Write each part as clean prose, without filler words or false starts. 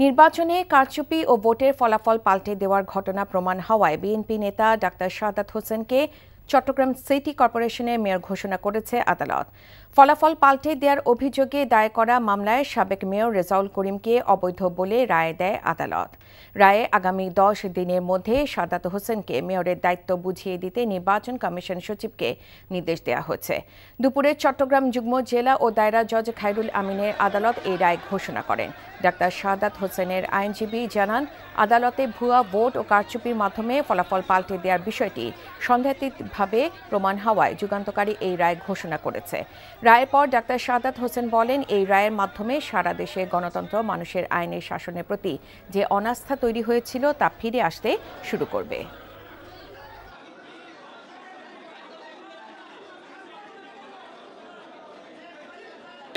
নির্বাচনে কারচুপি ও ভোটের ফলাফল পাল্টে দেওয়ার ঘটনা প্রমাণ হওয়ায় বিএনপি নেতা ডাক্তার শাহাদাত হোসেনকে চট্টগ্রাম সিটি কর্পোরেশনের মেয়র ঘোষণা করেছে আদালত। ফলাফল পাল্টে দেওয়ার অভিযোগে দায়ের করা মামলায় সাবেক মেয়র রেজাউল করিমকে অবৈধ বলে রায় দেয় আদালত। রায়ে আগামী 10 দিনের মধ্যে শাহাদাত হোসেনকে মেয়রের দায়িত্ব বুঝিয়ে দিতে নির্বাচন কমিশন সচিবকে নির্দেশ দেওয়া হয়েছে। দুপুরে চট্টগ্রাম যুগ্ম জেলা ও দায়রা জজ খায়রুল আমিনের আদালত এই রায় ঘোষণা করেন। ডাক্তার শাহাদাত হোসেনের আইনজীবী জানান, আদালতে ভুয়া ভোট ও কারচুপির মাধ্যমে ফলাফল পাল্টে দেওয়ার বিষয়টি সন্দেহাতীতভাবে প্রমাণ হওয়ায় যুগান্তকারী এই রায় ঘোষণা করেছে। রায়ের পর ডাক্তার শাহাদাত হোসেন বলেন, এই রায়ের মাধ্যমে সারা দেশে গণতন্ত্র, মানুষের আইনের শাসনের প্রতি যে অনাস্থা তৈরি হয়েছিল তা ফিরে আসতে শুরু করবে।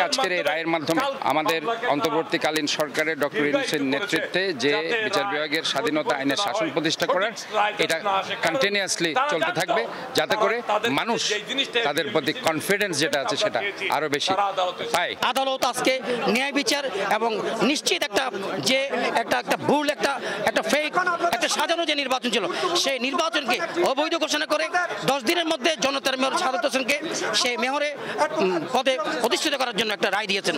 আজকের এই রায়ের মাধ্যমে আমাদের অন্তর্বর্তীকালীন সরকারের ডক্টর ইউনূসের নেতৃত্বে যে বিচার বিভাগের স্বাধীনতা, আইনের শাসন প্রতিষ্ঠা করার, এটা কন্টিনিউয়াসলি চলতে থাকবে, যাতে করে মানুষ তাদের প্রতি কনফিডেন্স যেটা আছে সেটা আরো বেশি পায়। আদালত আজকে ন্যায় বিচার এবং নিশ্চিত একটা ভুল একটা ফেক একটা সাজানো যে নির্বাচন ছিল, সেই নির্বাচনকে অবৈধ ঘোষণা করে 10 দিনের মধ্যে জনতার মেয়র শাহাদাত হোসেনকে সেই মেয়রে পদে প্রতিষ্ঠিত করার জন্য একটা রায় দিয়েছেন।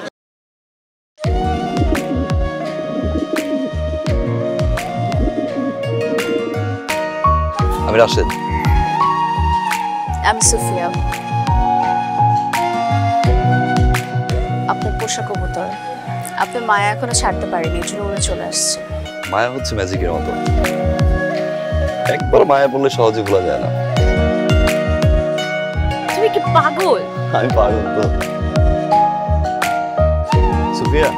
আমি রাশেদ। আমি সুফিয়া। আপনার পোষা কবুতর, আপনার মায়া এখনো ছাড়তে পারেনি, এর জন্য উড়ে চলে আসছে। মায়া হচ্ছে ম্যাজিকের মতো, একবার মায়া বললে সহজে ভোলা যায় না। তুমি কি পাগল? আমি পাগল তো। সুফিয়া।